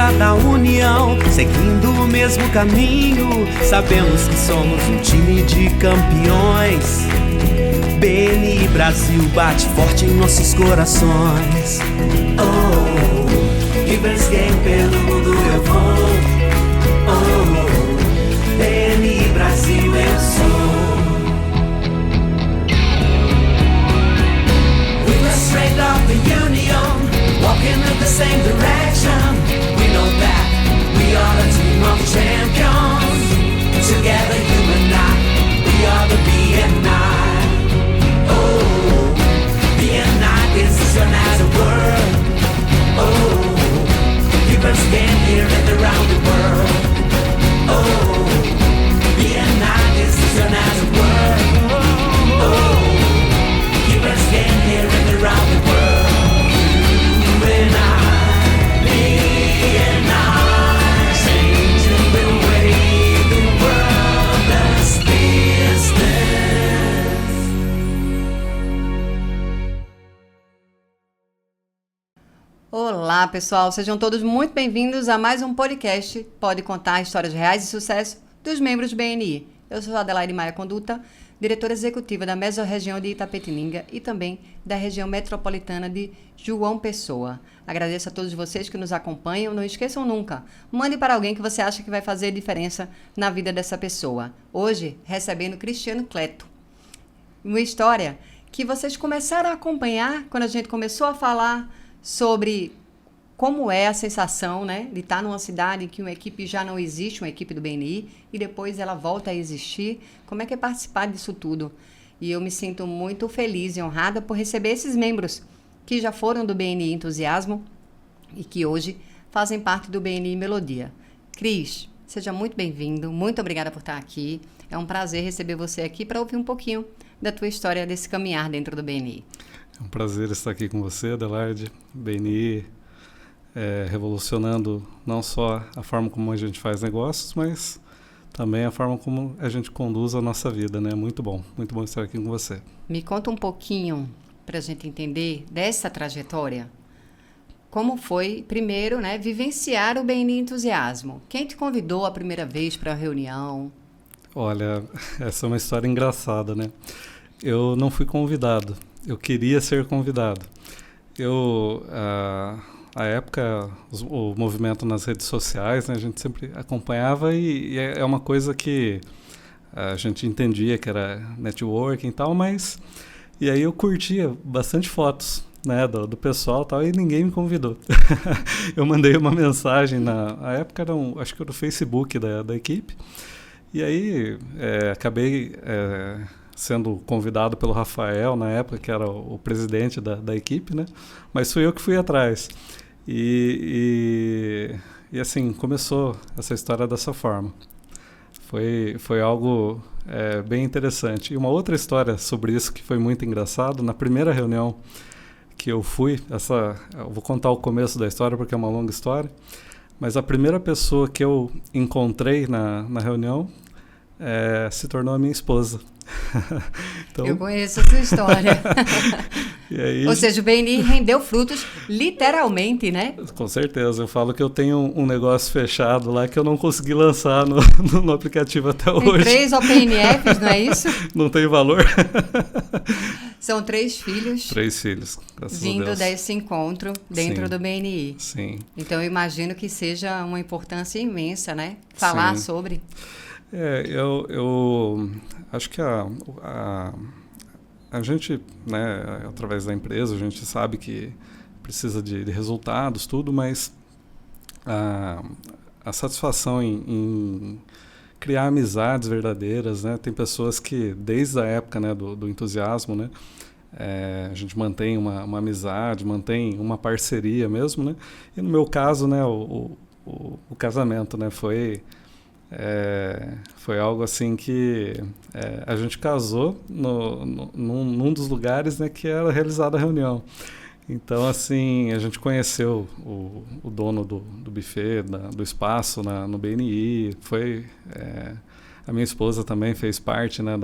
força da união, seguindo o mesmo caminho. Sabemos que somos um time de campeões. BNI Brasil bate forte em nossos corações. Oh, Givers Game pelo mundo eu vou. Oh, BNI Brasil eu sou. We were straight of the union, walking in the same direction. We know that we are a team of champions. Together you and I, we are the BNI. Oh, BNI is an as a word. Oh, people stand here and around the world. Oh, BNI is an as a word. Oh, people stand here and around the world. You and I, BNI, changing the way the world does business. Olá, pessoal, sejam todos muito bem-vindos a mais um podcast Pode Contar Histórias Reais de Sucesso dos membros do BNI. Eu sou Adelaide Maia Conduta, diretora executiva da Mesorregião de Itapetininga e também da região metropolitana de João Pessoa. Agradeço a todos vocês que nos acompanham. Não esqueçam nunca, mande para alguém que você acha que vai fazer diferença na vida dessa pessoa. Hoje, recebendo Cristiano Cleto. Uma história que vocês começaram a acompanhar quando a gente começou a falar sobre como é a sensação, né, de estar numa cidade em que uma equipe já não existe, uma equipe do BNI, e depois ela volta a existir. Como é que é participar disso tudo? E eu me sinto muito feliz e honrada por receber esses membros que já foram do BNI Entusiasmo e que hoje fazem parte do BNI Melodia. Cris, seja muito bem-vindo, muito obrigada por estar aqui. É um prazer receber você aqui para ouvir um pouquinho da tua história desse caminhar dentro do BNI. É um prazer estar aqui com você, Adelaide. BNI revolucionando não só a forma como a gente faz negócios, mas também a forma como a gente conduz a nossa vida, né? Muito bom estar aqui com você. Me conta um pouquinho, para a gente entender dessa trajetória, como foi, primeiro, né, vivenciar o BNI Entusiasmo. Quem te convidou a primeira vez para a reunião? Olha, essa é uma história engraçada, né? Eu não fui convidado. Eu queria ser convidado. À época, o movimento nas redes sociais, né, a gente sempre acompanhava e é uma coisa que a gente entendia que era networking e tal, mas... E aí eu curtia bastante fotos, né, do pessoal e tal, e ninguém me convidou. Eu mandei uma mensagem, na época acho que era o Facebook da equipe, e aí acabei... sendo convidado pelo Rafael, na época, que era o presidente da equipe, né? Mas fui eu que fui atrás. E assim, começou essa história dessa forma. Foi algo bem interessante. E uma outra história sobre isso que foi muito engraçado, na primeira reunião que eu fui, eu vou contar o começo da história porque é uma longa história, mas a primeira pessoa que eu encontrei na reunião se tornou a minha esposa. Então, eu conheço essa história. E aí, ou seja, o BNI rendeu frutos literalmente, né? Com certeza. Eu falo que eu tenho um negócio fechado lá que eu não consegui lançar no aplicativo até hoje. Tem 3 OPNFs, não é isso? Não tem valor. São 3 filhos. 3 filhos, graças a Deus. Vindo desse encontro dentro do BNI. Sim. Então eu imagino que seja uma importância imensa, né? Falar sobre... Eu acho que a gente, né, através da empresa, a gente sabe que precisa de resultados, tudo, mas a satisfação em criar amizades verdadeiras, né? Tem pessoas que, desde a época, né, do entusiasmo, né, a gente mantém uma amizade, mantém uma parceria mesmo, né? E no meu caso, né, o casamento, né, foi algo assim que a gente casou num dos lugares, né, que era realizada a reunião. Então, assim, a gente conheceu o dono do buffet, do espaço no BNI. A minha esposa também fez parte, né,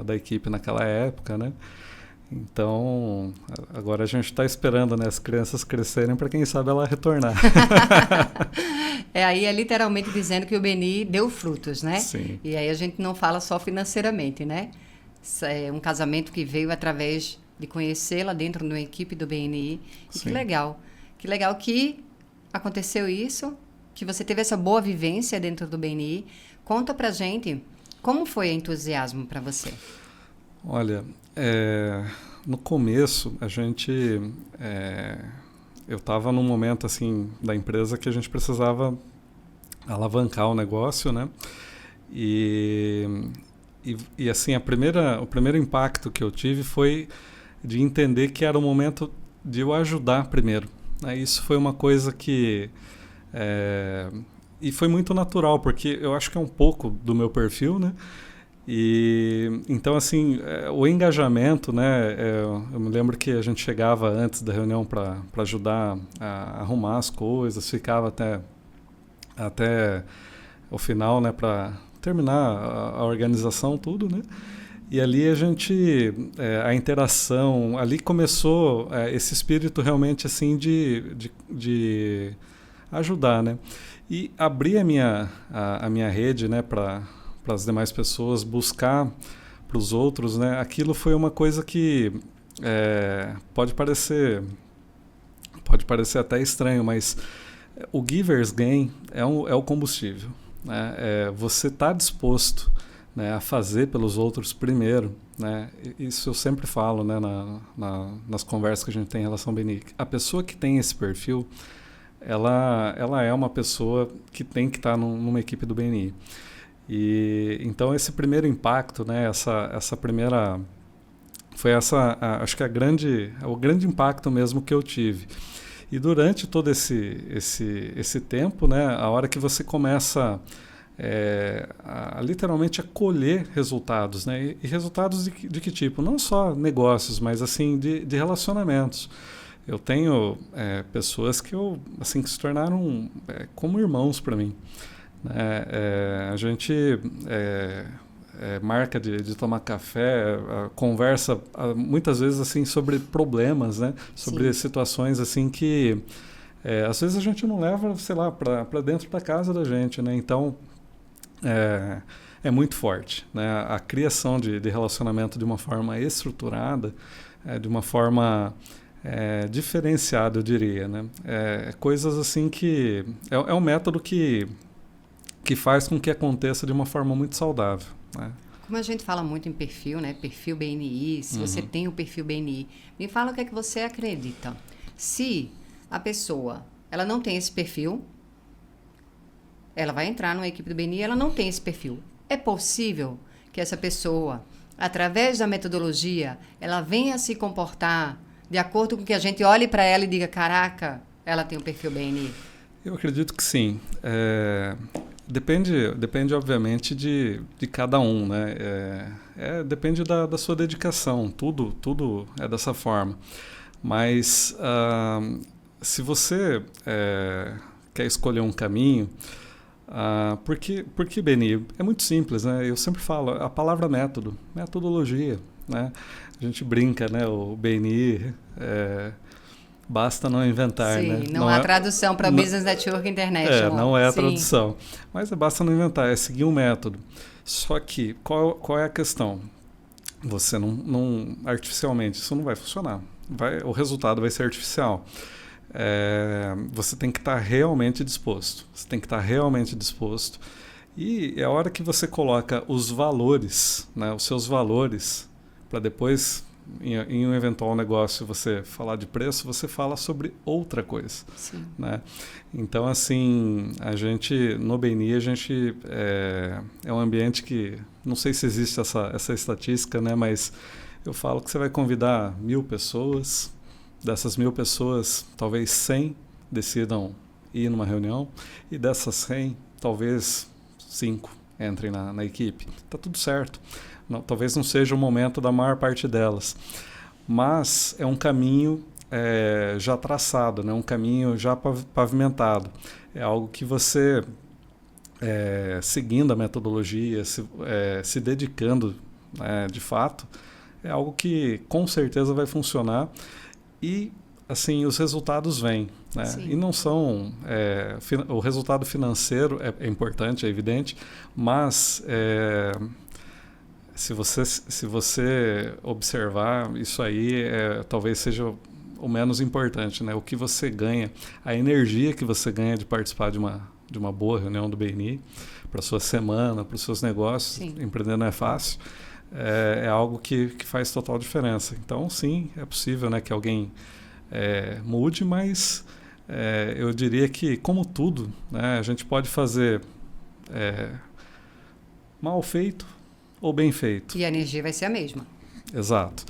da equipe naquela época, né? Então, agora a gente está esperando, né, as crianças crescerem para, quem sabe, ela retornar. Aí é literalmente dizendo que o BNI deu frutos, né? Sim. E aí a gente não fala só financeiramente, né? Isso é um casamento que veio através de conhecê-la dentro de uma equipe do BNI. E Sim. que legal. Que legal que aconteceu isso, que você teve essa boa vivência dentro do BNI. Conta pra gente como foi o entusiasmo para você. Olha, no começo eu estava num momento assim da empresa que a gente precisava alavancar o negócio, né? E assim o primeiro impacto que eu tive foi de entender que era o momento de eu ajudar primeiro, né? Isso foi uma coisa que e foi muito natural, porque eu acho que é um pouco do meu perfil, né? E então assim o engajamento, né? Eu me lembro que a gente chegava antes da reunião para ajudar a arrumar as coisas, ficava até o final, né? Para terminar a organização, tudo, né? E ali a interação, ali começou esse espírito realmente assim de ajudar, né? E abrir a minha rede, né? Para as demais pessoas, buscar para os outros, né? Aquilo foi uma coisa que pode parecer até estranho, mas o giver's gain é o combustível, né? Você está disposto, né, a fazer pelos outros primeiro, né? Isso eu sempre falo, né, nas conversas que a gente tem em relação ao BNI. A pessoa que tem esse perfil, ela é uma pessoa que tem que estar numa equipe do BNI. E então esse primeiro impacto, né, essa primeira foi acho que o grande impacto mesmo que eu tive. E durante todo esse tempo, né, a hora que você começa literalmente a colher resultados, né, e resultados de que tipo? Não só negócios, mas assim de relacionamentos. Eu tenho pessoas que que se tornaram como irmãos para mim. A gente marca de tomar café, conversa muitas vezes assim sobre problemas, né? Sobre Sim. situações assim que às vezes a gente não leva, sei lá, para dentro da casa da gente, né? Então é muito forte, né? A criação de relacionamento de uma forma estruturada, de uma forma diferenciada, eu diria, né? Coisas assim que é um método que faz com que aconteça de uma forma muito saudável, né? Como a gente fala muito em perfil, né? Perfil BNI, se você tem o perfil BNI, me fala o que é que você acredita. Se a pessoa ela não tem esse perfil, ela vai entrar numa equipe do BNI, ela não tem esse perfil. É possível que essa pessoa, através da metodologia, ela venha se comportar de acordo com que a gente olhe para ela e diga, caraca, ela tem o perfil BNI? Eu acredito que sim. Depende obviamente de cada um, né? Depende da sua dedicação, tudo é dessa forma. Mas se você quer escolher um caminho, por que BNI? É muito simples, né? Eu sempre falo, a palavra método, metodologia, né? A gente brinca, né? O BNI basta não inventar, sim, né? Não há tradução para Business Network International. Não é a tradução. Mas basta não inventar, é seguir um método. Só que, qual é a questão? Você não artificialmente, isso não vai funcionar. O resultado vai ser artificial. Você tem que estar realmente disposto. Você tem que estar realmente disposto. E é a hora que você coloca os valores, né, os seus valores, para depois, em um eventual negócio, você falar de preço, você fala sobre outra coisa. Sim. Né? Então, assim, no BNI, é um ambiente que, não sei se existe essa estatística, né, mas eu falo que você vai convidar 1.000 pessoas, dessas 1.000 pessoas, talvez 100 decidam ir numa reunião, e dessas 100, talvez 5 entrem na equipe. Está tudo certo. Talvez não seja o momento da maior parte delas, mas é um caminho já traçado, né? Um caminho já pavimentado. É algo que você, seguindo a metodologia, se dedicando de fato, é algo que com certeza vai funcionar. E assim, os resultados vêm, né? Sim. E não são... o resultado financeiro é importante, é evidente, mas se você observar, isso aí talvez seja o menos importante, né? O que você ganha, a energia que você ganha de participar de uma boa reunião do BNI, para sua semana, para os seus negócios. Sim. Empreender não é fácil. É algo que faz total diferença. Então, sim, é possível, né, que alguém mude, mas eu diria que, como tudo, né, a gente pode fazer mal feito ou bem feito. E a energia vai ser a mesma. Exato.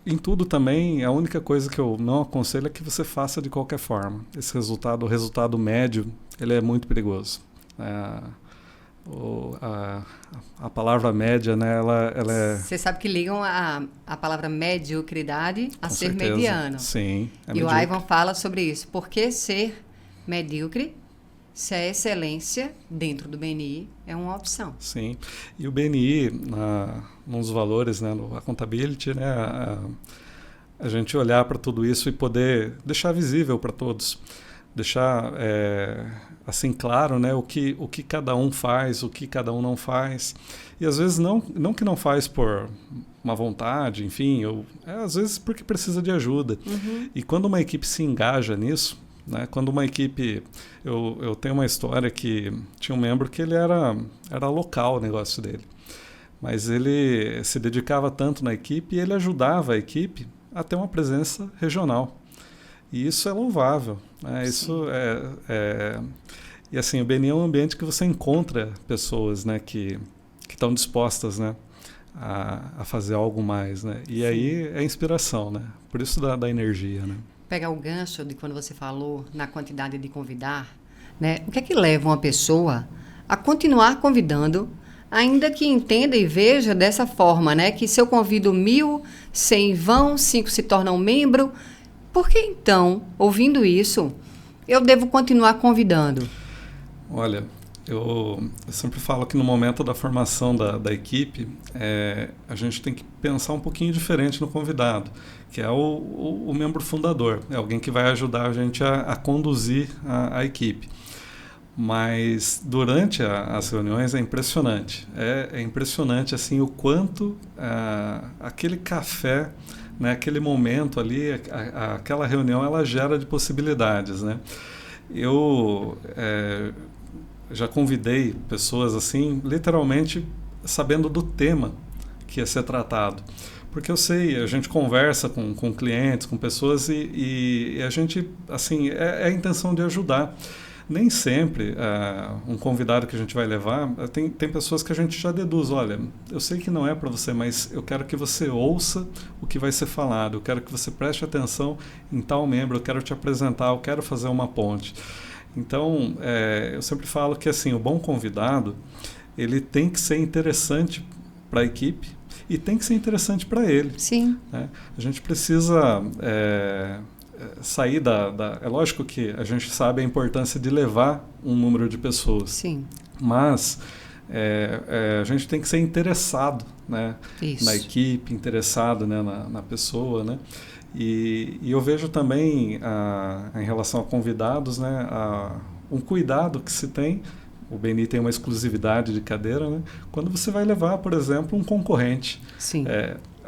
Em tudo também, a única coisa que eu não aconselho é que você faça de qualquer forma. Esse resultado, o resultado médio, ele é muito perigoso. A palavra média, né, ela é... Você sabe que ligam a palavra mediocridade a ser certeza. Mediano. Sim. E o Ivan fala sobre isso. Por que ser medíocre, se a excelência dentro do BNI é uma opção? Sim. E o BNI, nos valores, né, no accountability, né, a gente olhar para tudo isso e poder deixar visível para todos. Deixar assim claro, né, o que cada um faz, o que cada um não faz. E às vezes não que não faz por uma vontade, enfim, às vezes porque precisa de ajuda. Uhum. E quando uma equipe se engaja nisso, né, quando uma equipe... Eu tenho uma história que tinha um membro que ele era local o negócio dele. Mas ele se dedicava tanto na equipe e ele ajudava a equipe a ter uma presença regional. E isso é louvável. Né? Isso e assim, o BNI é um ambiente que você encontra pessoas, né, que estão dispostas, né, a fazer algo mais. Né? E aí é inspiração, né? Por isso da energia. Né? Pegar o gancho de quando você falou na quantidade de convidar, né? O que é que leva uma pessoa a continuar convidando, ainda que entenda e veja dessa forma, né? Que se eu convido 1.000, 100 vão, 5 se tornam membro. Por que então, ouvindo isso, eu devo continuar convidando? Olha, eu sempre falo que no momento da formação da equipe, a gente tem que pensar um pouquinho diferente no convidado, que é o membro fundador, é alguém que vai ajudar a gente a conduzir a equipe. Mas durante as reuniões é impressionante. É impressionante assim, o quanto aquele café, né, aquele momento ali, aquela reunião, ela gera de possibilidades. Né? Eu já convidei pessoas assim, literalmente sabendo do tema que ia ser tratado. Porque eu sei, a gente conversa com clientes, com pessoas e a gente, assim, é a intenção de ajudar. Nem sempre um convidado que a gente vai levar, tem pessoas que a gente já deduz, olha, eu sei que não é para você, mas eu quero que você ouça o que vai ser falado, eu quero que você preste atenção em tal membro, eu quero te apresentar, eu quero fazer uma ponte. Então, eu sempre falo que assim, o bom convidado, ele tem que ser interessante para a equipe e tem que ser interessante para ele. Sim. Né? A gente precisa... sair é lógico que a gente sabe a importância de levar um número de pessoas. Sim. Mas a gente tem que ser interessado, né, na equipe, interessado, né, na pessoa, né? E eu vejo também em relação a convidados, né, um cuidado que se tem. O BNI tem uma exclusividade de cadeira, né? Quando você vai levar, por exemplo, um concorrente. Sim.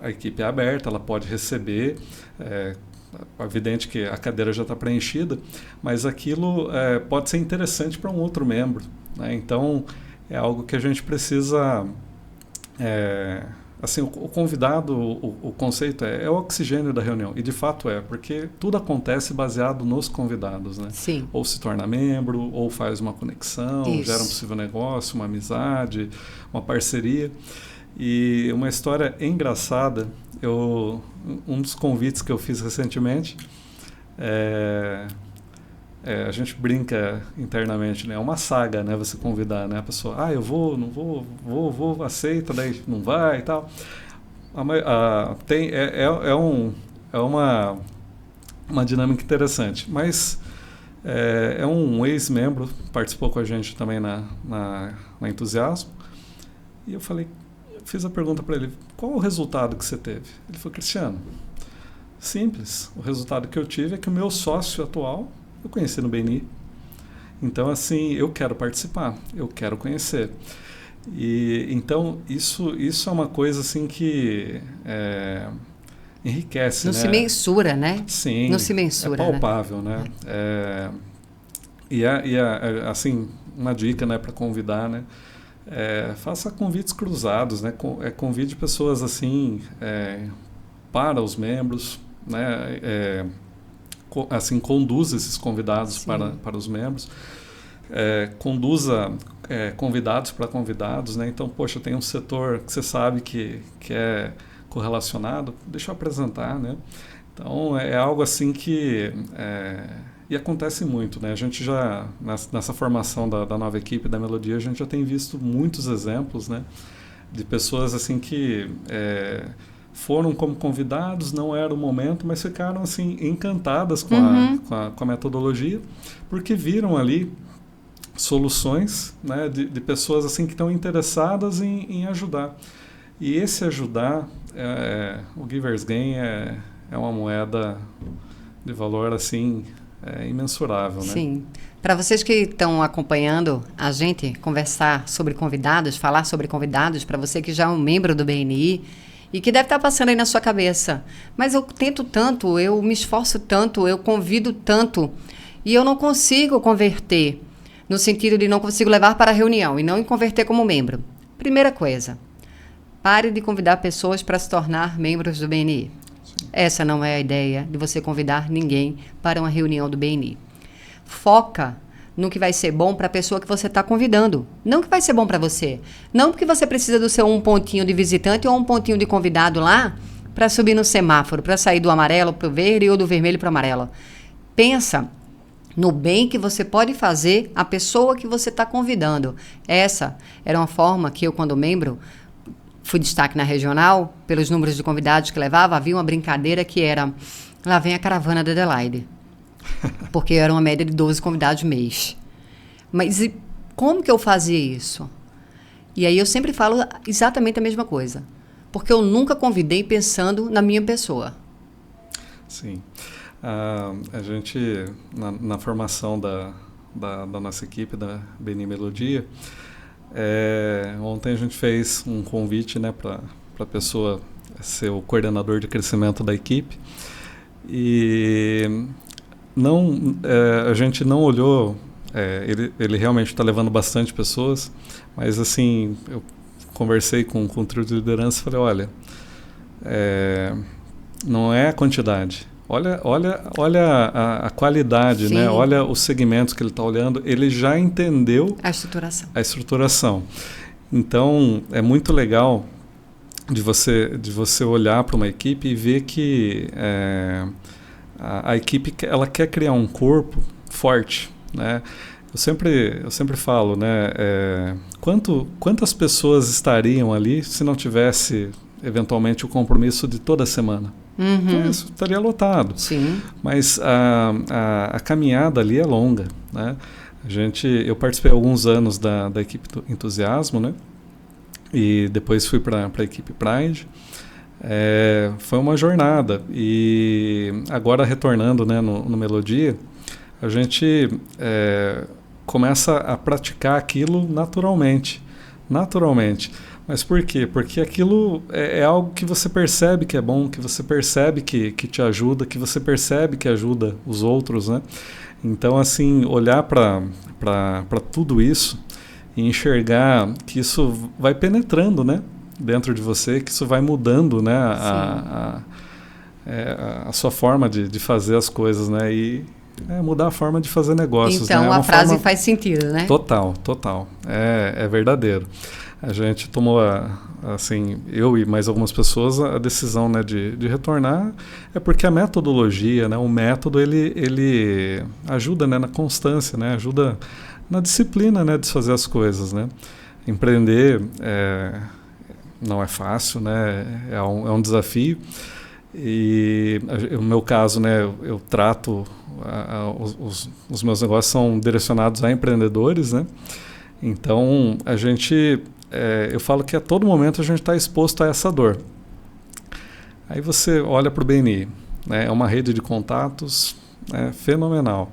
A equipe é aberta, ela pode receber. É evidente que a cadeira já está preenchida, mas aquilo pode ser interessante para um outro membro. Né? Então, é algo que a gente precisa... assim, o convidado, o conceito é o oxigênio da reunião. E, de fato, porque tudo acontece baseado nos convidados. Né? Sim. Ou se torna membro, ou faz uma conexão, Isso. gera um possível negócio, uma amizade, uma parceria. E uma história engraçada, um dos convites que eu fiz recentemente, a gente brinca internamente, né? É uma saga, né? Você convidar, né? A pessoa, eu vou, não vou, aceita, daí não vai e tal. Uma dinâmica interessante, mas é um ex-membro, participou com a gente também na Entusiasmo, e eu fiz a pergunta para ele, qual o resultado que você teve? Ele falou, Cristiano, Simples. O resultado que eu tive é que o meu sócio atual eu conheci no BNI. Então, assim, eu quero participar, eu quero conhecer. E então isso é uma coisa assim que enriquece, Não né? se mensura, né? Sim, Não se mensura, é palpável, né? Assim, uma dica, né, para convidar, né? Faça convites cruzados, né? Convide pessoas assim para os membros, né? Assim, conduza esses convidados para os membros. Conduza convidados para convidados, né? Então, poxa, tem um setor que você sabe que é correlacionado, deixa eu apresentar, né? Então, é algo assim que... e acontece muito, né? A gente já, nessa formação da nova equipe da Melodia, a gente já tem visto muitos exemplos, né? De pessoas assim que foram como convidados, não era o momento, mas ficaram assim encantadas com a metodologia, porque viram ali soluções, né, de pessoas assim que estão interessadas em ajudar. E esse ajudar, o Giver's Gain é uma moeda de valor assim imensurável, né? Sim. Para vocês que estão acompanhando a gente conversar sobre convidados, falar sobre convidados, para você que já é um membro do BNI e que deve estar passando aí na sua cabeça, mas eu tento tanto, eu me esforço tanto, eu convido tanto e eu não consigo converter, no sentido de não consigo levar para a reunião e não em converter como membro. Primeira coisa, pare de convidar pessoas para se tornar membros do BNI. Essa não é a ideia de você convidar ninguém para uma reunião do BNI. Foca no que vai ser bom para a pessoa que você está convidando, não que vai ser bom para você. Não porque você precisa do seu um pontinho de visitante ou um pontinho de convidado lá para subir no semáforo, para sair do amarelo para o verde ou do vermelho para o amarelo. Pensa no bem que você pode fazer à pessoa que você está convidando. Essa era uma forma que eu, quando membro, fui destaque na regional, pelos números de convidados que levava, havia uma brincadeira que era, lá vem a caravana da Adelaide, porque era uma média de 12 convidados mês. Mas e como que eu fazia isso? E aí eu sempre falo exatamente a mesma coisa, porque eu nunca convidei pensando na minha pessoa. Sim. A gente, na formação da nossa equipe, da BNI Melodia, ontem a gente fez um convite, né, para a pessoa ser o coordenador de crescimento da equipe. E a gente não olhou, ele realmente está levando bastante pessoas, mas assim, eu conversei com o trio de liderança e falei, olha, não é a quantidade. Olha a qualidade, né? Olha os segmentos que ele está olhando. Ele já entendeu a estruturação. Então, é muito legal de você olhar para uma equipe e ver que a equipe ela quer criar um corpo forte, né? Eu sempre falo, né? Quantas pessoas estariam ali se não tivesse eventualmente o compromisso de toda semana? Então, isso estaria lotado. Sim. Mas a caminhada ali é longa, né? Eu participei alguns anos da equipe do Entusiasmo, né? E depois fui para a equipe Pride. Foi uma jornada. E agora retornando, né, no Melodia, a gente começa a praticar aquilo naturalmente. Mas por quê? Porque aquilo é algo que você percebe que é bom, que você percebe que te ajuda, que você percebe que ajuda os outros, né? Então, assim, olhar para tudo isso e enxergar que isso vai penetrando, né, dentro de você, que isso vai mudando, né, a sua forma de fazer as coisas, né? E mudar a forma de fazer negócios. Então, né? a frase faz sentido, né? Total. É verdadeiro. A gente tomou, assim, eu e mais algumas pessoas, a decisão, né, de retornar, porque a metodologia, né, o método, ele ajuda, né, na constância, né, ajuda na disciplina, né, de fazer as coisas, né. Empreender não é fácil, né, é um desafio. E no meu caso, né, eu trato, os meus negócios são direcionados a empreendedores, né. Então, eu falo que a todo momento a gente está exposto a essa dor. Aí você olha para o BNI, né? É uma rede de contatos fenomenal.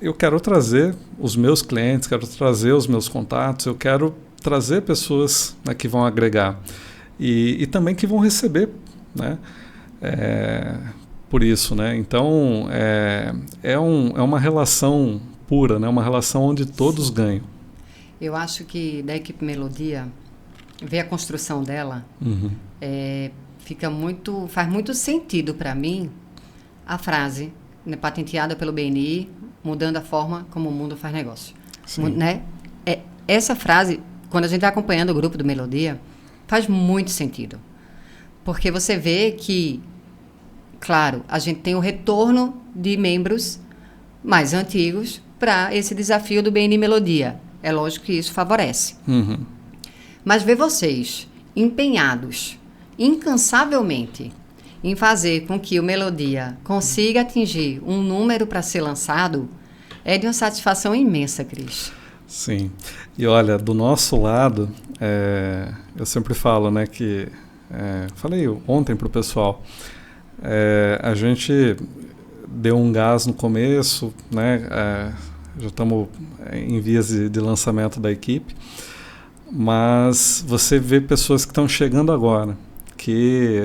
Eu quero trazer os meus clientes, quero trazer os meus contatos, eu quero trazer pessoas, né, que vão agregar e também que vão receber, né, por isso, né? Então é uma relação pura, né? Uma relação onde todos ganham. Eu acho que da equipe Melodia, ver a construção dela, faz muito sentido para mim a frase, né, patenteada pelo BNI, mudando a forma como o mundo faz negócio. Né? Essa frase, quando a gente está acompanhando o grupo do Melodia, faz muito sentido. Porque você vê que, claro, a gente tem o retorno de membros mais antigos para esse desafio do BNI Melodia. É lógico que isso favorece. Mas ver vocês empenhados, incansavelmente, em fazer com que o Melodia consiga atingir um número para ser lançado, é de uma satisfação imensa, Cris. Sim. E olha, do nosso lado, eu sempre falo, né, que... falei ontem para o pessoal, a gente deu um gás no começo, né, já estamos em vias de lançamento da equipe, mas você vê pessoas que estão chegando agora, que...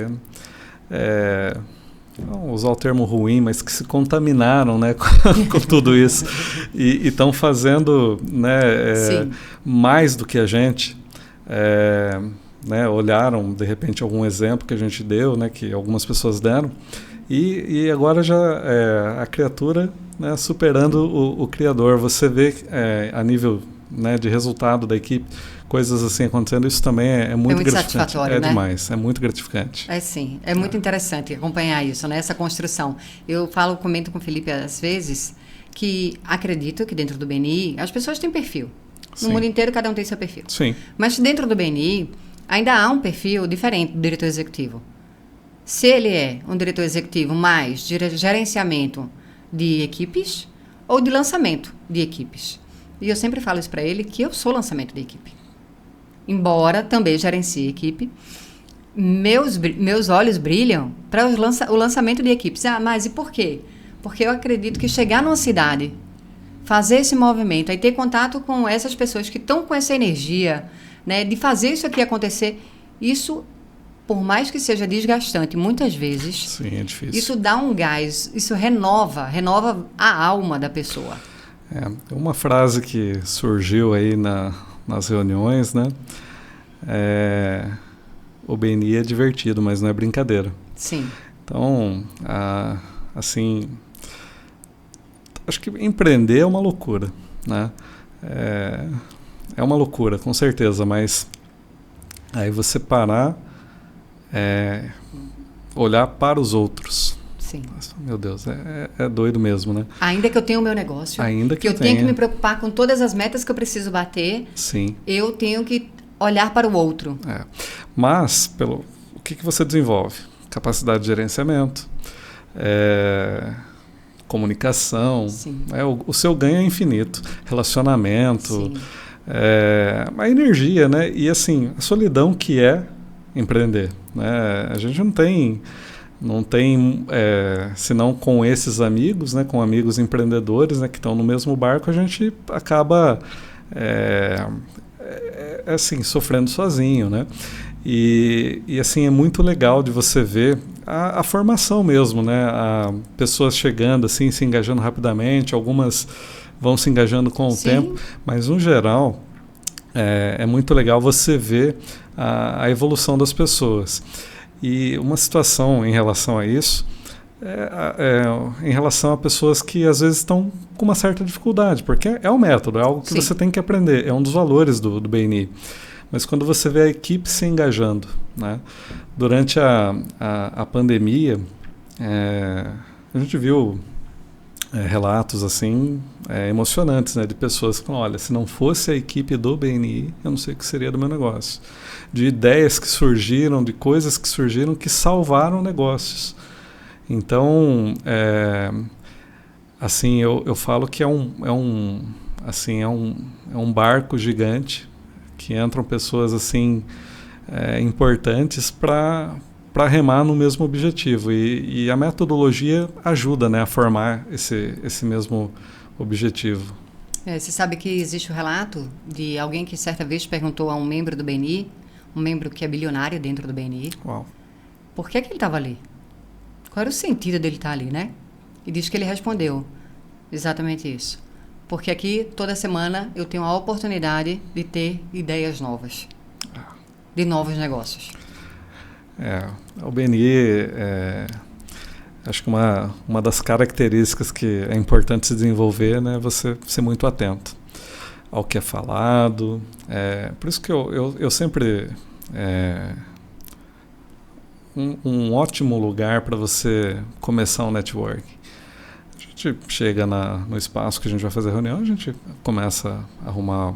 não vou usar o termo ruim, mas que se contaminaram, né, com tudo isso e estão fazendo, né, mais do que a gente, né, olharam de repente algum exemplo que a gente deu, né, que algumas pessoas deram e agora já a criatura, né, superando o criador. Você vê a nível, né, de resultado da equipe, coisas assim acontecendo, isso também é muito gratificante. Satisfatório, né? Demais, é muito gratificante. Sim, é muito interessante acompanhar isso, né? Essa construção. Eu comento com o Felipe às vezes, que acredito que dentro do BNI, as pessoas têm perfil. No mundo inteiro, cada um tem seu perfil. Sim. Mas dentro do BNI, ainda há um perfil diferente do diretor executivo. Se ele é um diretor executivo mais de gerenciamento de equipes ou de lançamento de equipes. E eu sempre falo isso para ele, que eu sou lançamento de equipe. Embora também gerencie equipe, meus olhos brilham para o lançamento de equipes. Mas e por quê? Porque eu acredito que chegar numa cidade, fazer esse movimento, aí ter contato com essas pessoas que estão com essa energia, né, de fazer isso aqui acontecer, isso, por mais que seja desgastante, muitas vezes, sim, é difícil. Isso dá um gás, isso renova a alma da pessoa. Uma frase que surgiu aí nas reuniões, né? O BNI é divertido, mas não é brincadeira. Sim. Então, assim, acho que empreender é uma loucura, né? É uma loucura, com certeza, mas aí você parar, olhar para os outros. Sim. Nossa, meu Deus, é doido mesmo, né? Ainda que eu tenha o meu negócio, ainda que eu tenho que me preocupar com todas as metas que eu preciso bater, sim, eu tenho que olhar para o outro. Mas, o que você desenvolve? Capacidade de gerenciamento, comunicação, o seu ganho é infinito, relacionamento, a energia, né? E assim, a solidão que é empreender, né? A gente não tem senão com esses amigos, né, com amigos empreendedores, né, que estão no mesmo barco, a gente acaba assim, sofrendo sozinho, né? E assim, é muito legal de você ver a formação mesmo, né? Pessoas chegando assim, se engajando rapidamente, algumas vão se engajando com o tempo, mas no geral é muito legal você ver a evolução das pessoas. E uma situação em relação a isso em relação a pessoas que às vezes estão com uma certa dificuldade, porque é um método, é algo que você tem que aprender, é um dos valores do BNI. Mas quando você vê a equipe se engajando, né? Durante a pandemia, a gente viu relatos assim emocionantes, né, de pessoas que falam, olha, se não fosse a equipe do BNI, eu não sei o que seria do meu negócio. De ideias que surgiram, de coisas que surgiram que salvaram negócios. Então, assim, eu falo que é um barco gigante que entram pessoas assim importantes para para remar no mesmo objetivo. E a metodologia ajuda, né, a formar esse mesmo objetivo. Você sabe que existe o relato de alguém que certa vez perguntou a um membro do BNI, um membro que é bilionário dentro do BNI, Uau. por que ele estava ali? Qual era o sentido dele estar ali, né? E diz que ele respondeu exatamente isso. Porque aqui, toda semana, eu tenho a oportunidade de ter ideias novas, de novos negócios. O BNI, acho que uma das características que é importante se desenvolver, né, é você ser muito atento ao que é falado. Por isso que eu sempre... um ótimo lugar para você começar um network. A gente chega no espaço que a gente vai fazer reunião, a gente começa a arrumar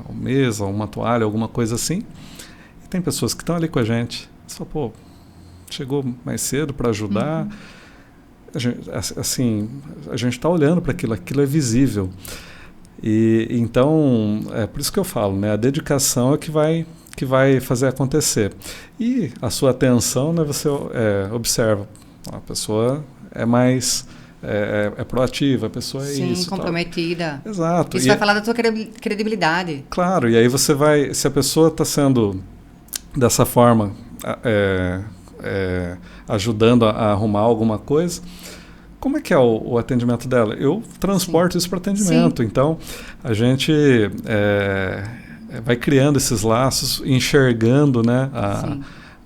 uma mesa, uma toalha, alguma coisa assim, e tem pessoas que estão ali com a gente. Você fala, pô, chegou mais cedo para ajudar. A gente está olhando para aquilo é visível. E então, é por isso que eu falo, né, a dedicação é que vai fazer acontecer. E a sua atenção, né, você observa, a pessoa é mais proativa, a pessoa é isso. Sim, comprometida. Tal. Exato. Isso vai falar da tua credibilidade. Claro, e aí você vai, se a pessoa está sendo dessa forma, ajudando a arrumar alguma coisa, como é que é o atendimento dela? Eu transporto isso para atendimento. Sim. Então, a gente vai criando esses laços, enxergando, né,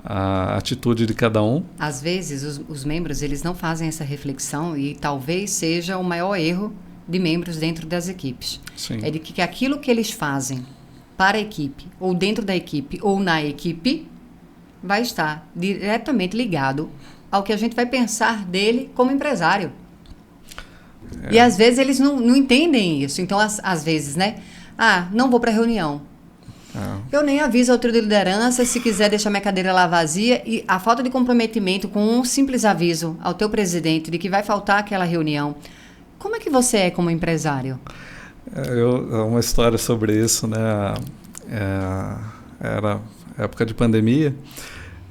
a atitude de cada um. Às vezes, os membros eles não fazem essa reflexão e talvez seja o maior erro de membros dentro das equipes. Sim. É de que aquilo que eles fazem para a equipe, ou dentro da equipe, ou na equipe, vai estar diretamente ligado ao que a gente vai pensar dele como empresário. E às vezes eles não entendem isso. Então, às vezes, né? Não vou para a reunião. Eu nem aviso ao trio de liderança se quiser deixar minha cadeira lá vazia, e a falta de comprometimento com um simples aviso ao teu presidente de que vai faltar aquela reunião. Como é que você é como empresário? Uma história sobre isso, né? Era época de pandemia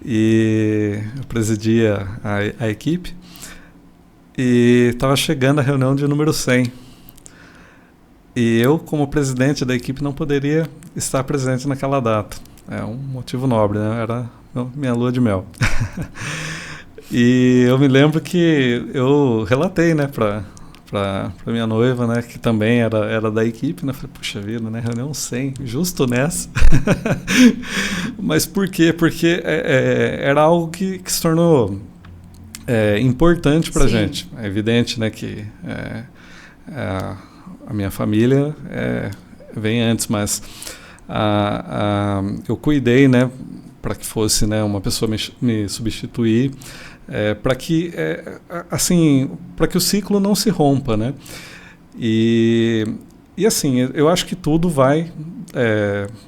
e eu presidia a equipe e estava chegando a reunião de número 100. E eu, como presidente da equipe, não poderia estar presente naquela data. É um motivo nobre, né? Era minha lua de mel. E eu me lembro que eu relatei, né, para minha noiva, né, que também era da equipe, né? Falei, puxa vida, né, reunião 100, justo nessa. Mas por quê? Porque era algo que se tornou importante para a gente. É evidente, né, que a minha família vem antes, mas eu cuidei, né, para que fosse, né, uma pessoa me substituir, para que para que o ciclo não se rompa, né? E assim, eu acho que tudo vai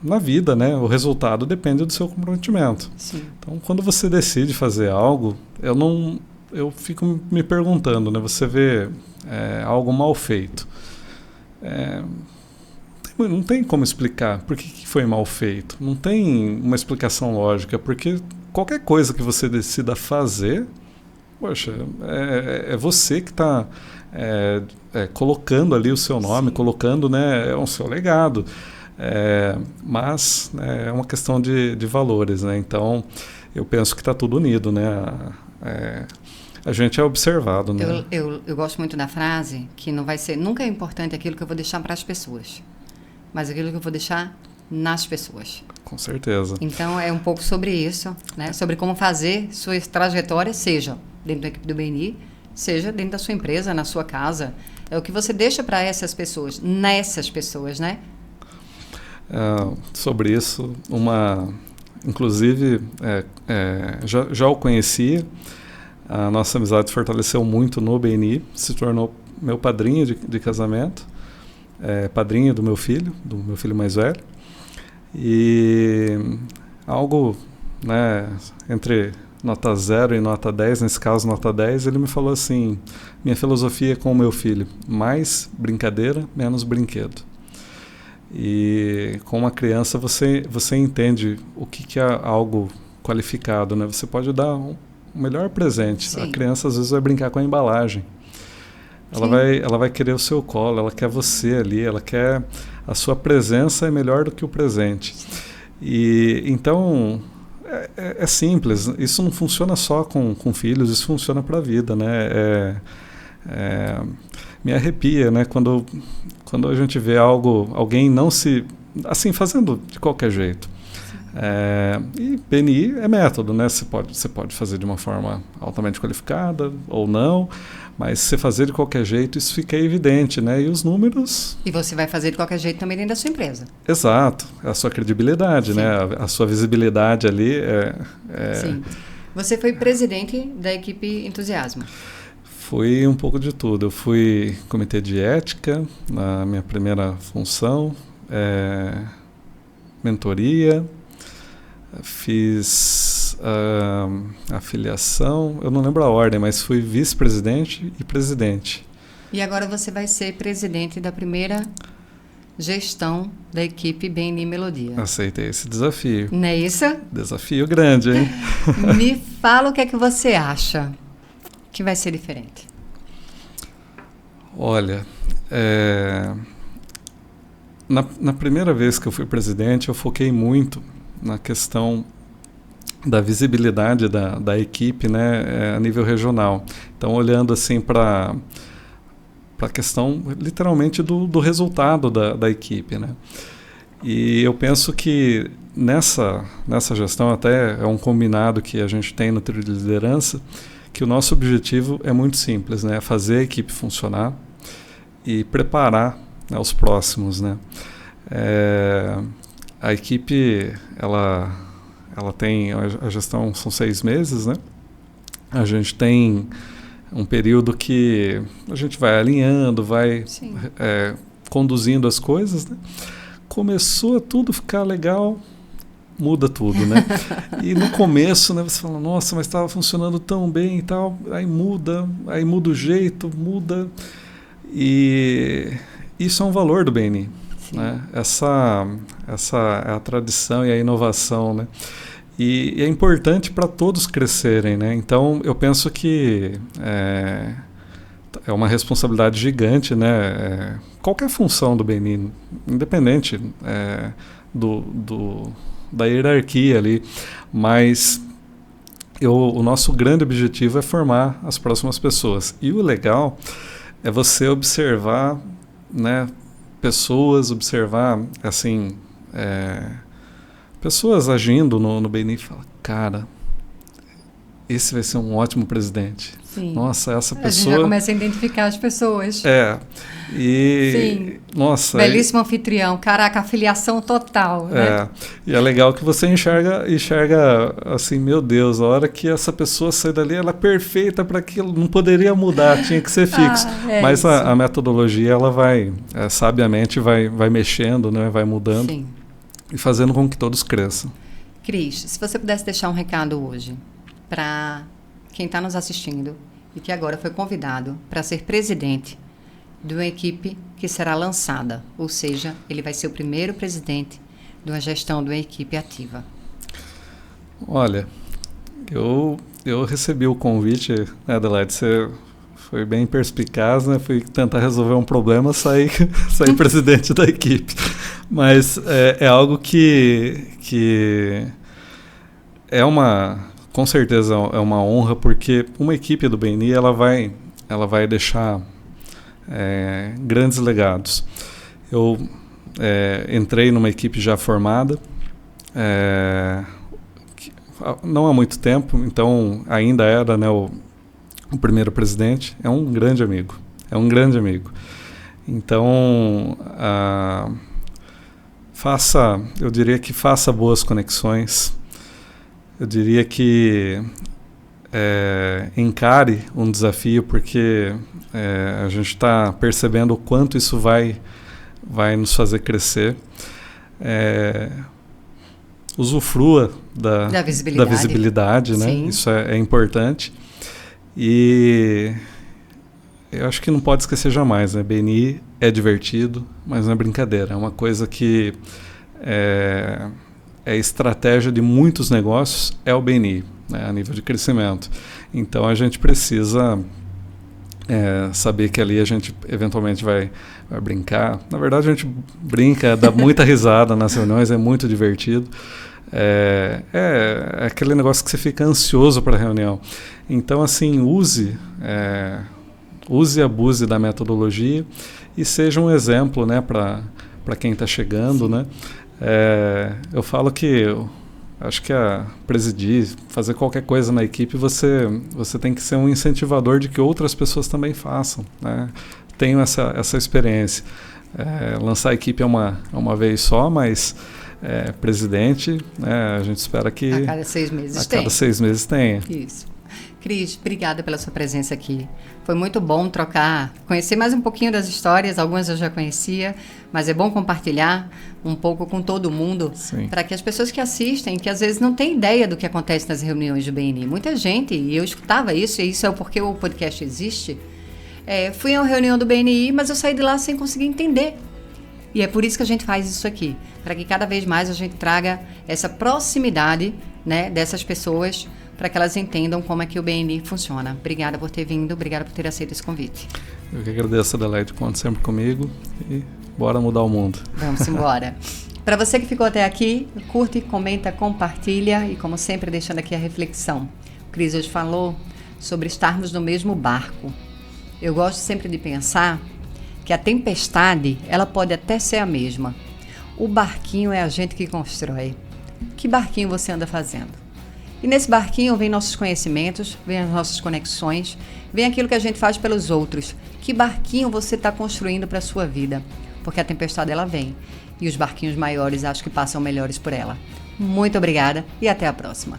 na vida, né? O resultado depende do seu comprometimento. Sim. Então, quando você decide fazer algo, eu fico me perguntando, né? Você vê algo mal feito. Não tem como explicar por que foi mal feito. Não tem uma explicação lógica, porque qualquer coisa que você decida fazer, poxa, é você que está colocando ali o seu nome, Sim. colocando, né, o seu legado. Mas é uma questão de valores, né? Então, eu penso que está tudo unido, né? A gente é observado, né? Eu gosto muito da frase que nunca é importante aquilo que eu vou deixar para as pessoas, mas aquilo que eu vou deixar nas pessoas. Com certeza. Então, é um pouco sobre isso, né? Sobre como fazer sua trajetória, seja dentro da equipe do BNI, seja dentro da sua empresa, na sua casa. É o que você deixa para essas pessoas, nessas pessoas, né? Sobre isso, inclusive, já o conhecia. A nossa amizade fortaleceu muito no BNI, se tornou meu padrinho de casamento, padrinho do meu filho mais velho. E algo, né, entre nota 0 e nota 10, nesse caso nota 10, ele me falou assim, minha filosofia é com o meu filho, mais brincadeira, menos brinquedo. E com uma criança você entende o que é algo qualificado, né? Você pode dar o melhor presente. Sim. A criança às vezes vai brincar com a embalagem. Ela vai querer o seu colo, ela quer você ali, ela quer... A sua presença é melhor do que o presente. E então é simples. Isso não funciona só com filhos, isso funciona para a vida, né? Me arrepia, né? Quando a gente vê alguém não se... Assim, fazendo de qualquer jeito. E BNI é método, né? Você pode fazer de uma forma altamente qualificada ou não, mas se você fazer de qualquer jeito, isso fica evidente, né? E os números... E você vai fazer de qualquer jeito também dentro da sua empresa. Exato. A sua credibilidade, né? A sua visibilidade ali Sim. Você foi presidente da equipe Entusiasmo. Fui um pouco de tudo. Eu fui comitê de ética na minha primeira função, mentoria, fiz afiliação, eu não lembro a ordem, mas fui vice-presidente e presidente. E agora você vai ser presidente da primeira gestão da equipe BNI Melodia. Aceitei esse desafio. Não é isso? Desafio grande, hein? Me fala o que é que você acha que vai ser diferente. Olha, na primeira vez que eu fui presidente, eu foquei muito na questão da visibilidade da equipe, né, a nível regional. Então, olhando assim para a questão, literalmente, do resultado da equipe, né? E eu penso que nessa gestão, até é um combinado que a gente tem no trio de liderança, que o nosso objetivo é muito simples, né? Fazer a equipe funcionar e preparar, né, os próximos, né? A equipe, ela tem, a gestão são 6 meses, né? A gente tem um período que a gente vai alinhando, vai conduzindo as coisas, né? Começou a tudo ficar legal, muda tudo, né? E no começo, né, você fala, nossa, mas estava funcionando tão bem e tal, aí muda o jeito, muda. E isso é um valor do BNI, né? Essa é a tradição e a inovação, né? E é importante para todos crescerem, né? Então, eu penso que é uma responsabilidade gigante, né? Qualquer função do BNI, independente da hierarquia ali, mas o nosso grande objetivo é formar as próximas pessoas. E o legal é você observar, né, pessoas, observar, assim, pessoas agindo no BNI e falar, cara, esse vai ser um ótimo presidente. Sim. Nossa, essa pessoa... A gente já começa a identificar as pessoas. E... Sim. Nossa... Belíssimo anfitrião. Caraca, afiliação total, né? E é legal que você enxerga assim, meu Deus, a hora que essa pessoa sai dali, ela é perfeita para aquilo, não poderia mudar, tinha que ser fixo. Mas a metodologia, ela vai, sabiamente, vai mexendo, né? Vai mudando. Sim. E fazendo com que todos cresçam. Cris, se você pudesse deixar um recado hoje para quem está nos assistindo e que agora foi convidado para ser presidente de uma equipe que será lançada, ou seja, ele vai ser o primeiro presidente de uma gestão de uma equipe ativa. Olha, eu recebi o convite, né, Adelaide, você foi bem perspicaz, né? Fui tentar resolver um problema, sair presidente da equipe. Mas é algo que com certeza é uma honra, porque uma equipe do BNI ela vai deixar grandes legados. Eu entrei numa equipe já formada, não há muito tempo, então ainda era, né, o primeiro presidente. É um grande amigo. Então, eu diria que faça boas conexões. Eu diria que encare um desafio, porque a gente está percebendo o quanto isso vai nos fazer crescer. Usufrua da visibilidade, né? Sim. Isso é importante. E eu acho que não pode esquecer jamais, né? BNI é divertido, mas não é brincadeira. É uma coisa que é a estratégia de muitos negócios é o BNI, né, a nível de crescimento. Então a gente precisa saber que ali a gente eventualmente vai brincar. Na verdade a gente brinca, dá muita risada nas reuniões, é muito divertido. É aquele negócio que você fica ansioso para a reunião. Então, assim, use e abuse da metodologia e seja um exemplo, né, para quem está chegando, né? Eu falo que acho que presidir, fazer qualquer coisa na equipe, você tem que ser um incentivador de que outras pessoas também façam, né? Tenho essa experiência. Lançar a equipe é uma vez só, mas presidente, né, a gente espera que a cada 6 meses tenha. Cada 6 meses tenha. Isso. Cris, obrigada pela sua presença aqui. Foi muito bom conhecer mais um pouquinho das histórias, algumas eu já conhecia, mas é bom compartilhar um pouco com todo mundo, para que as pessoas que assistem, que às vezes não têm ideia do que acontece nas reuniões do BNI. Muita gente, e eu escutava isso, e isso é porque o podcast existe, fui a uma reunião do BNI, mas eu saí de lá sem conseguir entender. E é por isso que a gente faz isso aqui, para que cada vez mais a gente traga essa proximidade, né, dessas pessoas, para que elas entendam como é que o BNI funciona. Obrigada por ter vindo, obrigada por ter aceito esse convite. Eu que agradeço, Adelaide, conta sempre comigo e bora mudar o mundo. Vamos embora. Para você que ficou até aqui, curte, comenta, compartilha e, como sempre, deixando aqui a reflexão. O Cris hoje falou sobre estarmos no mesmo barco. Eu gosto sempre de pensar que a tempestade, ela pode até ser a mesma. O barquinho é a gente que constrói. Que barquinho você anda fazendo? E nesse barquinho vem nossos conhecimentos, vem as nossas conexões, vem aquilo que a gente faz pelos outros. Que barquinho você está construindo para a sua vida? Porque a tempestade, ela vem. E os barquinhos maiores, acho que passam melhores por ela. Muito obrigada e até a próxima.